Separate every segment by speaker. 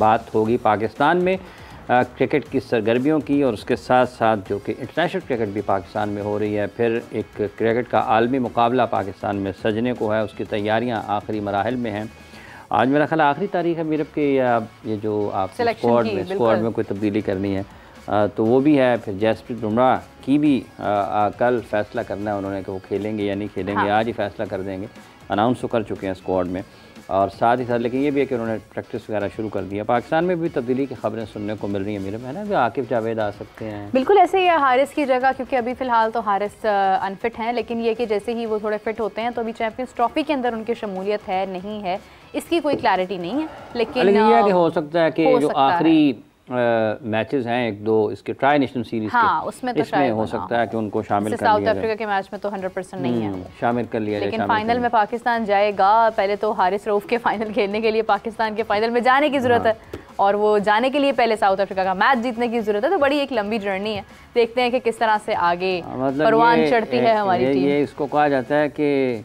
Speaker 1: बात होगी पाकिस्तान में क्रिकेट की सरगर्मियों की, और उसके साथ साथ जो कि इंटरनेशनल क्रिकेट भी पाकिस्तान में हो रही है। फिर एक क्रिकेट का आलमी मुकाबला पाकिस्तान में सजने को है, उसकी तैयारियां आखिरी मराहल में हैं। आज मेरा ख्याल आखिरी तारीख है मीरब के, या ये जो आप स्क्वाड में कोई तब्दीली करनी है तो वो भी है। फिर जसप्रीत बुमराह की भी कल फैसला करना है उन्होंने कि वो खेलेंगे या नहीं खेलेंगे। हाँ। आज ही फैसला कर देंगे, अनाउंस तो कर चुके हैं स्क्वाड में। और साथ ही साथ लेकिन ये भी है कि उन्होंने प्रैक्टिस वगैरह शुरू कर दिया। पाकिस्तान में भी तब्दीली की खबरें सुनने को मिल रही हैं मेरे में, है ना, कि आकिब जावेद आ सकते हैं।
Speaker 2: बिल्कुल ऐसे ही है हारिस की जगह, क्योंकि अभी फ़िलहाल तो हारिस अनफिट हैं, लेकिन ये कि जैसे ही वो थोड़े फिट होते हैं तो अभी चैंपियंस ट्रॉफी के अंदर उनकी शमूलियत है नहीं है इसकी कोई क्लैरिटी नहीं है। लेकिन
Speaker 1: ये है कि हो सकता है कि जो आखिरी मैचेस हैं एक दो इसके ट्राई नेशनल सीरीज
Speaker 2: हाँ, उसमें तो
Speaker 1: इसमें हो सकता है कि उनको शामिल कर लिया
Speaker 2: साउथ अफ्रीका के मैच में तो 100% नहीं है,
Speaker 1: शामिल कर लिया,
Speaker 2: लेकिन फाइनल में पाकिस्तान जाएगा। पहले तो हारिस रऊफ के फाइनल खेलने के लिए पाकिस्तान के फाइनल में जाने की ज़रूरत है, और वो जाने के लिए पहले साउथ अफ्रीका का मैच जीतने की ज़रूरत है। तो बड़ी एक लंबी जर्नी है, देखते हैं कि किस तरह से आगे परवान चढ़ती है हमारी टीम।
Speaker 1: ये इसको कहा जाता है कि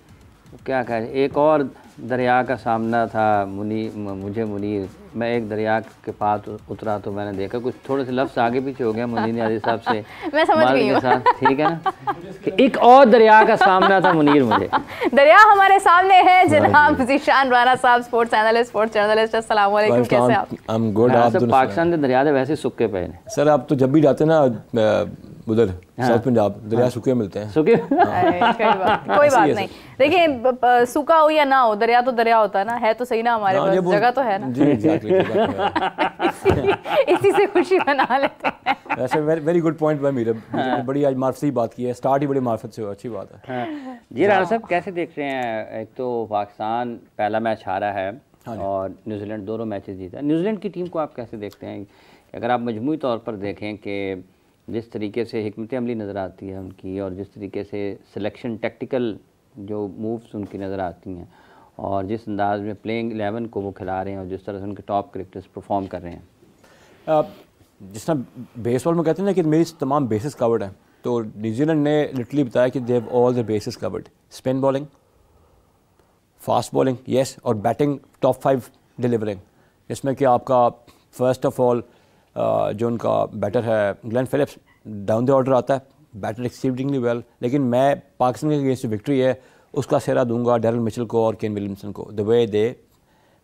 Speaker 1: क्या कहें, एक और दरिया का सामना था मुझे मुनीर, मैं एक दरिया के पास उतरा तो मैंने देखा कुछ थोड़े से लफ्ज़ आगे पीछे हो गया मुनीर नियाज़ी साहब से
Speaker 2: मैं समझ गई हूं।
Speaker 1: ठीक है ना, कि एक और दरिया का सामना था मुनीर मुझे।
Speaker 2: दरिया हमारे सामने है जनाब ज़ीशान राना साहब, स्पोर्ट्स एनालिस्ट, स्पोर्ट्स जर्नलिस्ट। अस्सलाम वालेकुम, कैसे आप?
Speaker 1: पाकिस्तान के दरिया वैसे सूखे पे हैं
Speaker 3: सर। आप तो जब भी जाते ना उधर साउथ पंजाब, दरिया सूखे मिलते हैं।
Speaker 1: सूखे
Speaker 2: कोई बात नहीं, देखिए सूखा हो या ना हो, दरिया तो दरिया होता है ना, है तो सही ना हमारे पास, जगह तो है ना।
Speaker 3: जी एग्जैक्टली,
Speaker 2: इसी से खुशी मना लेते हैं।
Speaker 3: वैसे वेरी गुड पॉइंट भाई मीरा, बड़ी आज मार्फत से बात की है, स्टार्ट ही बड़ी मार्फत से हो, अच्छी बात है।
Speaker 1: जी राना साहब कैसे देख रहे हैं? एक तो पाकिस्तान पहला मैच हारा है और न्यूजीलैंड दोनों मैचेस जीता। न्यूजीलैंड की टीम को आप कैसे देखते हैं? अगर आप मजमूई तौर पर देखें कि जिस तरीके से हिकमत अमली नज़र आती है उनकी, और जिस तरीके से सिलेक्शन टैक्टिकल जो मूव्स उनकी नज़र आती हैं, और जिस अंदाज में प्लेइंग 11 को वो खिला रहे हैं, और जिस तरह से उनके टॉप क्रिकेटर्स परफॉर्म कर रहे हैं,
Speaker 3: जिस तरह बेसबॉल में कहते हैं ना कि मेरी तमाम बेसिस कवर्ड हैं, तो न्यूजीलैंड ने लिटरली बताया कि they have all the basis covered. Spin bowling, fast bowling, yes, और बैटिंग टॉप 5 डिलीवरिंग, जिसमें कि आपका फर्स्ट ऑफ ऑल जो उनका बैटर है Glenn Phillips, down the order आता है, बैटर एक्सीडिंगली वेल। लेकिन मैं पाकिस्तान के अगेंस्ट विक्ट्री है उसका सेहरा दूंगा डेरिल मिचेल को और केन विलियमसन को, the way they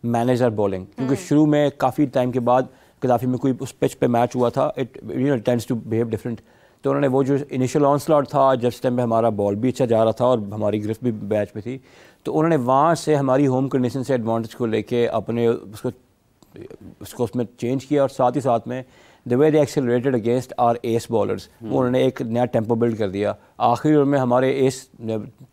Speaker 3: manage are bowling. क्योंकि शुरू में काफ़ी टाइम के बाद कदाफी में कोई उस पिच पे मैच हुआ था, it tends to behave different. तो उन्होंने वो जो इनिशियल ऑन स्लॉट था, जिस टाइम पे हमारा बॉल भी अच्छा जा रहा था और हमारी गिरफ्त भी बैच पे थी, तो उन्होंने वहाँ से हमारी होम कंडीशन से एडवांटेज को लेके अपने उसको उसमें चेंज किया, और साथ ही साथ में the way they accelerated against R S bowlers, वो उन्होंने एक नया टेम्पो बिल्ड कर दिया। आखिरी ओवर में हमारे एस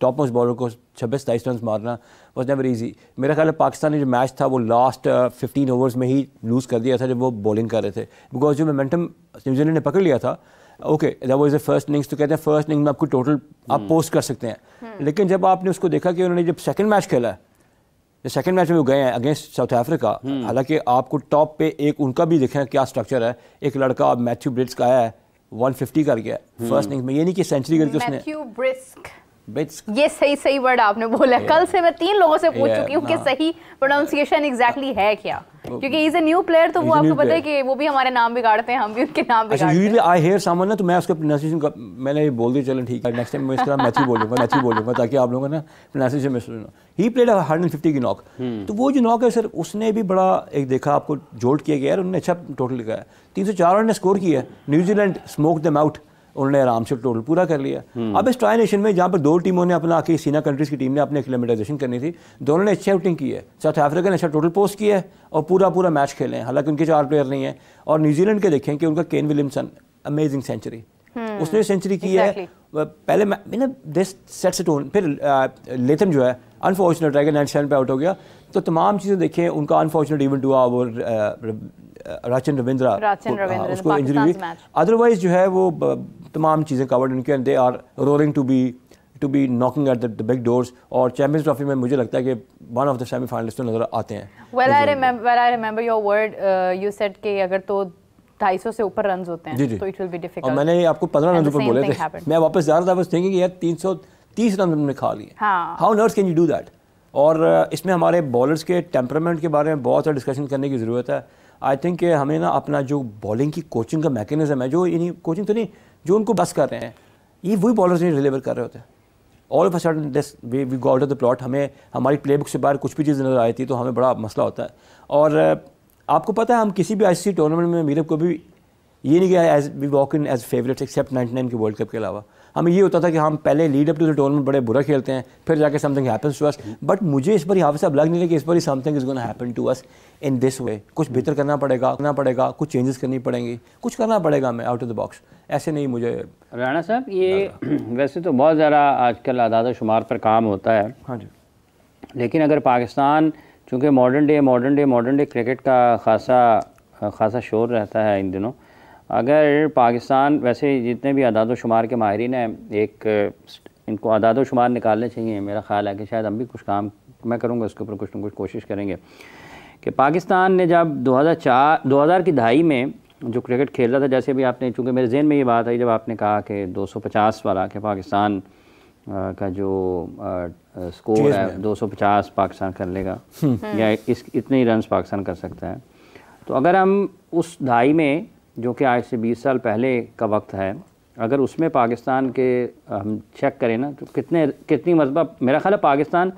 Speaker 3: टॉप मोस्ट बॉलर को 26-27 रन मारना वॉज नेवर ईजी। मेरा ख्याल है पाकिस्तान ने जो मैच था वो लास्ट 15 ओवर्स में ही लूज़ कर दिया था जब वो बॉलिंग कर रहे थे, बिकॉज जो मोमेंटम न्यूजीलैंड ने पकड़ लिया था। Okay that was the first innings, तो कहते हैं फर्स्ट इनिंग में आपको टोटल आप पोस्ट कर सकते हैं, लेकिन जब आपने उसको देखा कि उन्होंने जब सेकंड मैच खेला है, सेकंड मैच में वो गए हैं अगेंस्ट साउथ अफ्रीका, हालांकि आपको टॉप पे एक उनका भी देखें क्या स्ट्रक्चर है, एक लड़का मैथ्यू ब्रिस्क का आया है 150 कर गया फर्स्ट इनिंग्स में, ये नहीं कि सेंचुरी करके उसने
Speaker 2: मैथ्यू ब्रिस्क, ये सही वर्ड आपने बोला। कल से मैं 3 लोगों से पूछ चुकी हूँ कि सही प्रोनाउंसिएशन एग्जैक्टली है क्या, क्योंकि इज अ न्यू प्लेयर, तो वो आपको पता है कि वो भी हमारे नाम बिगाड़ते हैं, हम भी उनके नाम बिगाड़ते हैं।
Speaker 3: यूजुअली आई हियर समवन ना, तो मैं उसका प्रोनाउंसिएशन का मैंने बोल दिया चलें ठीक है, नेक्स्ट टाइम मैं इस तरह मैथ्यू बोलूँगा ताकि आप लोगों को ना प्रोनाउंसिएशन में सुनना। ही प्लेड 150 की नॉक, तो वो जो नॉक है सर उसने भी बड़ा एक देखा, आपको जोल्ट किया गया, उन्होंने अच्छा टोटल लगाया, 304 रन ने स्कोर किया। न्यूजीलैंड स्मोक देम आउट, उन्होंने आराम से टोटल पूरा कर लिया। अब इस ट्राई नेशन में जहाँ पर 2 टीमों ने अपना आके सीना कंट्रीज़ की टीम ने अपने एक्लेमेटाइजेशन करनी थी, दोनों ने अच्छी आउटिंग की है। साउथ अफ्रीका ने अच्छा टोटल पोस्ट किया है और पूरा मैच खेले हैं, हालांकि उनके 4 प्लेयर नहीं है। और न्यूजीलैंड के देखें कि उनका केन विलियमसन अमेजिंग सेंचुरी, उसने सेंचुरी की है पहले दिस सेट्स टोन। फिर लेथम जो है अनफॉर्चुनेट रहेगा, 97 पे आउट हो गया। तो तमाम चीज़ें देखें, उनका अनफॉर्चुनेट इवेंट हुआ, वो राचन रविंद्रा उसको इंजरी हुई, अदरवाइज जो है वो तमाम चीज़ें कवर्ड उनके, they are roaring to be knocking at the big doors. और चैंपियंस ट्रॉफी में मुझे लगता है कि वन ऑफ द सेमीफाइनलिस्ट तो नजर आते हैं।
Speaker 2: Well, I remember your word, you said कि अगर तो 250 से ऊपर रन होते हैं तो इट विल बी डिफिकल्ट।
Speaker 3: और मैंने आपको 15 रन ऊपर बोले थे, मैं वापस जा रहा था, बस थिंकिंग यार 330 रन हमने खा लिए, how on earth can you do that. और इसमें हमारे बॉलर्स के टेम्परामेंट के बारे में बहुत सारा डिस्कशन करने की ज़रूरत है। आई थिंक कि हमें ना अपना जो बॉलिंग की कोचिंग का मैकेनिज्म है, जो इन्हीं कोचिंग तो नहीं, जो उनको बस कर रहे हैं, ये वही बॉलर्स नहीं डिलीवर कर रहे होते हैं। All of a sudden this we go out of the plot, हमें हमारी प्लेबुक से बाहर कुछ भी चीज़ नज़र आई थी तो हमें बड़ा मसला होता है। और आपको पता है हम किसी भी ICC टूर्नामेंट में मीरब को भी ये नहीं किया as we walk in as favourites except 99 के वर्ल्ड कप के अलावा। हमें ये होता था कि हम पहले lead up to the tournament बड़े बुरा खेलते हैं, फिर जाके something happens to us. But मुझे इस बार यहाँ से अब लग नहीं रहा कि इस बार something is gonna happen to us in this way. कुछ बेहतर करना पड़ेगा, कुछ चेंजेस करनी पड़ेंगी, कुछ करना पड़ेगा हमें आउट ऑफ द बॉक्स। ऐसे नहीं मुझे
Speaker 1: राणा साहब, ये वैसे तो बहुत ज़्यादा आजकल आदाद शुमार पर काम होता है।
Speaker 3: हाँ जी।
Speaker 1: लेकिन अगर पाकिस्तान, चूँकि मॉडर्न डे क्रिकेट का खासा शोर रहता है इन दिनों, अगर पाकिस्तान, वैसे जितने भी आदाद शुमार के माहिरीन हैं, एक इनको आदाद शुमार निकालने चाहिए। मेरा ख़्याल है कि शायद हम भी कुछ काम मैं करूँगा उसके ऊपर, कुछ न कुछ कोशिश करेंगे कि पाकिस्तान ने जब 2000 की दहाई में जो क्रिकेट खेल रहा था, जैसे भी आपने, चूँकि मेरे जहन में ये बात आई जब आपने कहा कि 250 वाला कि पाकिस्तान का जो स्कोर है 250 पाकिस्तान कर लेगा या इतने ही रन्स पाकिस्तान कर सकता है। तो अगर हम उस दहाई में, जो कि आज से 20 साल पहले का वक्त है, अगर उसमें पाकिस्तान के हम चेक करें ना, तो कितनी मरतबा मेरा ख्याल है पाकिस्तान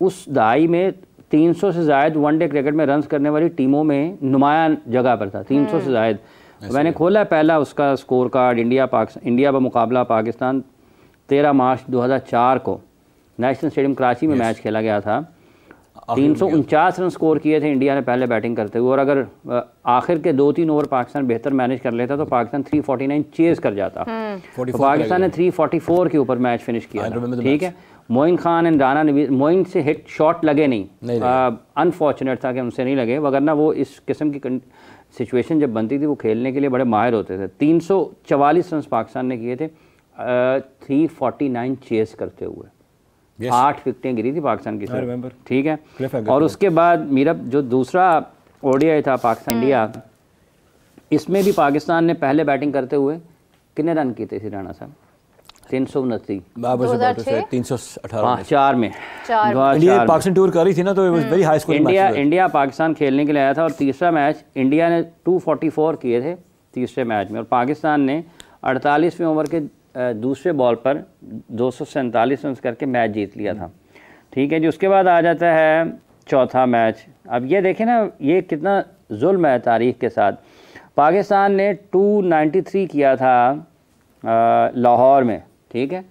Speaker 1: उस दहाई में 300 से ज़ायद वनडे क्रिकेट में रन्स करने वाली टीमों में नुमायां जगह पर था। 300 से ज़ायद। मैंने खोला पहला उसका स्कोर कार्ड, इंडिया का मुकाबला पाकिस्तान 13 मार्च 2004 को नेशनल स्टेडियम कराची में मैच खेला गया था। 349 रन स्कोर किए थे इंडिया ने पहले बैटिंग करते हुए, और अगर आखिर के 2-3 ओवर पाकिस्तान बेहतर मैनेज कर लेता तो पाकिस्तान 349 चेज कर जाता। तो पाकिस्तान ने 344 के ऊपर मैच फिनिश किया, ठीक है। मोइन खान एंड राना नवीज, मोइन से हिट शॉट लगे नहीं, अनफॉर्चुनेट था कि उनसे नहीं लगे, वगरना वो इस किस्म की सिचुएशन जब बनती थी वो खेलने के लिए बड़े माहिर होते थे। 344 रन पाकिस्तान ने किए थे 349 चेस करते हुए। 8 विकेटें गिरी थी पाकिस्तान की तरफ, ठीक है। और उसके बाद मेरा जो दूसरा ODI था पाकिस्तान इंडिया, इसमें भी पाकिस्तान ने पहले बैटिंग करते हुए कितने रन किए थे राणा साहब? 329,
Speaker 3: 318,
Speaker 1: 4 में
Speaker 3: पाकिस्तान टूर कर रही थी ना, तो very high score.
Speaker 1: India Pakistan खेलने के लिए आया था और तीसरा मैच इंडिया ने 244 किए थे तीसरे मैच में, और पाकिस्तान ने 48वें ओवर के दूसरे बॉल पर 247 रन करके मैच जीत लिया था, ठीक है जी। उसके बाद आ जाता है चौथा मैच। अब ये देखें ना, ये कितना जुल्म है तारीख के साथ। पाकिस्तान ने 293 किया था लाहौर में, ठीक है।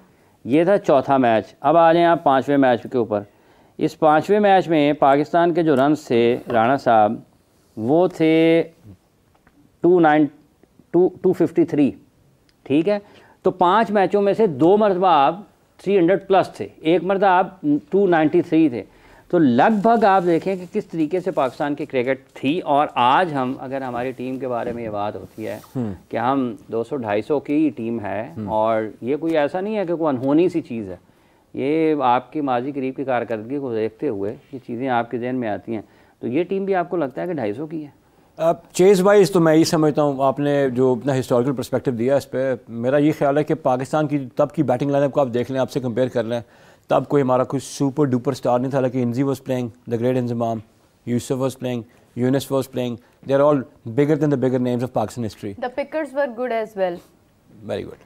Speaker 1: ये था चौथा मैच। अब आ जाएं आप 5वें मैच के ऊपर। इस 5वें मैच में पाकिस्तान के जो रन्स थे राणा साहब, वो थे 253, ठीक है। तो 5 मैचों में से 2 मरतबा आप 300 प्लस थे, एक मरतबा आप 293 थे। तो लगभग आप देखें कि किस तरीके से पाकिस्तान की क्रिकेट थी। और आज हम, अगर हमारी टीम के बारे में ये बात होती है कि हम 200-250 की टीम है, और ये कोई ऐसा नहीं है कि कोई अनहोनी सी चीज़ है, ये आपकी माजी करीब की कारकर्दगी को देखते हुए ये चीज़ें आपके जहन में आती हैं। तो ये टीम भी आपको लगता है कि 250 की है?
Speaker 3: चेज वाइज तो मैं ये समझता हूँ, आपने जो अपना हिस्टोरिकल पर्सपेक्टिव दिया इस पर, मेरा ये ख्याल है कि पाकिस्तान की तब की बैटिंग लाइनअप को आप देख लें, आपसे कंपेयर कर लें, तब कोई हमारा कुछ सुपर डुपर स्टार नहीं था। Like Inzi was playing, the great Inzamam, Yousuf was playing, Younis was playing, they are all bigger than the bigger names of Pakistan history.
Speaker 2: The pickers were good as well,
Speaker 3: very good.